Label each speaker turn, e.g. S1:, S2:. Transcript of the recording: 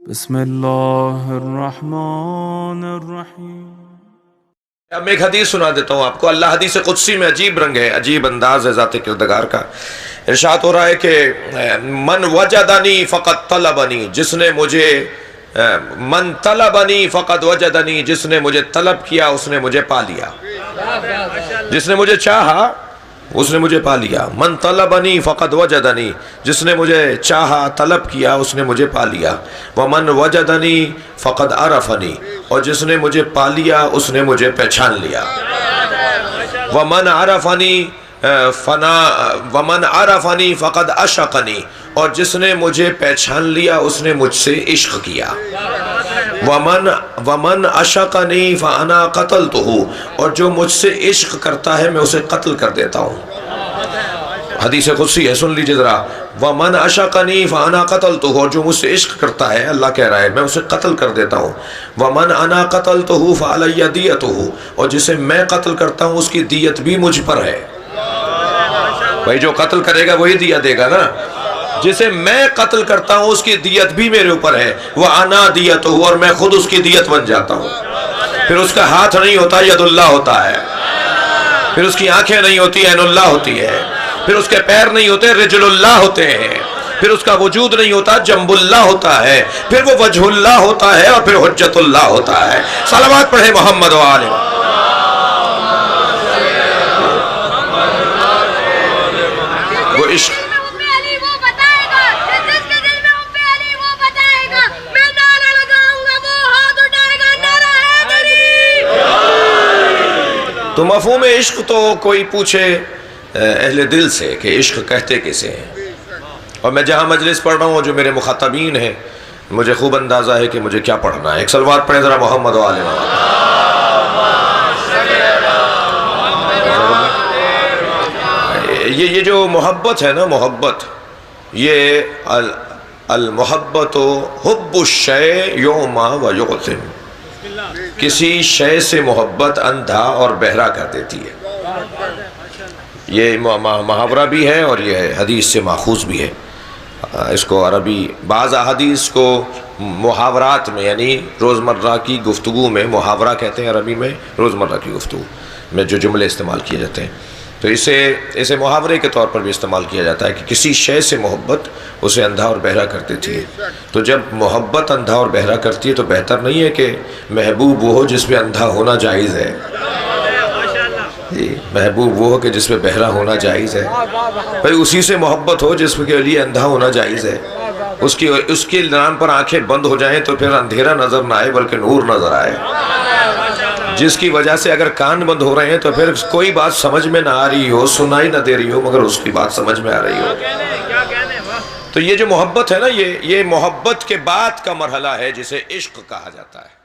S1: بسم اللہ الرحمن الرحیم۔
S2: اب میں ایک حدیث سنا دیتا ہوں آپ کو۔ اللہ حدیث-e-Kudsi میں عجیب رنگ ہے، عجیب انداز ہے ذات کردگار کا۔ ارشاد ہو رہا ہے کہ من وجدنی فقط طلبنی، جس نے مجھے من طلبنی فقط وجدنی، جس نے مجھے طلب کیا اس نے مجھے پا لیا، جس نے مجھے چاہا اس نے مجھے پا لیا۔ من طلبنی فقط وجدنی، جس نے مجھے چاہا طلب کیا اس نے مجھے پا لیا۔ ومن وجدنی فقط عرفنی، اور جس نے مجھے پا لیا اس نے مجھے پہچان لیا۔ ومن عرفنی فقط عشقنی، اور جس نے مجھے پہچان لیا اس نے مجھ سے عشق کیا۔ ومن عشقنی فانا قتلتہ، اور جو مجھ سے عشق کرتا ہے میں اسے قتل کر دیتا ہوں۔ حدیث-e-Kudsi ہے، سن لیجئے ذرا۔ ومن عشقنی فانا قتلتہ، اور جو مجھ سے عشق کرتا ہے اللہ کہہ رہا ہے میں اسے قتل کر دیتا ہوں۔ ومن انا قتلتہ فعلی دیتہ، اور جسے میں قتل کرتا ہوں اس کی دیت بھی مجھ پر ہے۔ بھائی جو قتل کرے گا وہی دیت دے گا نا، جسے میں قتل کرتا ہوں اس کی دیت بھی میرے اوپر ہے۔ وَأَنَا دِيَتُهُ، اور میں خود اس کی دیت بن جاتا ہوں۔ پھر اس کا ہاتھ نہیں ہوتا، ید اللہ ہوتا ہے۔ پھر اس کی آنکھیں نہیں ہوتی، عین اللہ ہوتی ہے۔ پھر اس کے پیر نہیں ہوتے، رجل اللہ ہوتے ہیں۔ پھر اس کا وجود نہیں ہوتا، جنب اللہ ہوتا ہے۔ پھر وہ وجہ اللہ ہوتا ہے، اور پھر حجت اللہ ہوتا ہے۔ صلوات پڑھے محمد و آلہ۔ وہ عشق تو مفہوم عشق تو کوئی پوچھے اہل دل سے کہ عشق کہتے کسے ہیں، اور میں جہاں مجلس پڑھ رہا ہوں جو میرے مخاطبین ہیں مجھے خوب اندازہ ہے کہ مجھے کیا پڑھنا ہے۔ ایک صلوات پڑھیں ذرا محمد و آلہ محمد۔ یہ جو محبت ہے نا، محبت یہ المحبت حب الشیء یعمی و یعتم، کسی شے سے محبت اندھا اور بہرا کر دیتی ہے۔ یہ محاورہ بھی ہے اور یہ حدیث سے ماخوذ بھی ہے۔ اس کو عربی بعض احادیث کو محاورات میں یعنی روزمرہ کی گفتگو میں محاورہ کہتے ہیں، عربی میں روزمرہ کی گفتگو میں جو جملے استعمال کیے جاتے ہیں، تو اسے محاورے کے طور پر بھی استعمال کیا جاتا ہے کہ کسی شے سے محبت اسے اندھا اور بہرا کر دیتی ہے۔ تو جب محبت اندھا اور بہرا کرتی ہے تو بہتر نہیں ہے کہ محبوب وہ ہو جس پہ اندھا ہونا جائز ہے، محبوب وہ ہو کہ جس پہ بہرا ہونا جائز ہے۔ بھائی اسی سے محبت ہو جس کے لیے اندھا ہونا جائز ہے، اس کے نام پر آنکھیں بند ہو جائیں تو پھر اندھیرا نظر نہ آئے بلکہ نور نظر آئے، جس کی وجہ سے اگر کان بند ہو رہے ہیں تو پھر کوئی بات سمجھ میں نہ آ رہی ہو، سنائی نہ دے رہی ہو مگر اس کی بات سمجھ میں آ رہی ہو۔ تو یہ جو محبت ہے نا، یہ محبت کے بعد کا مرحلہ ہے جسے عشق کہا جاتا ہے۔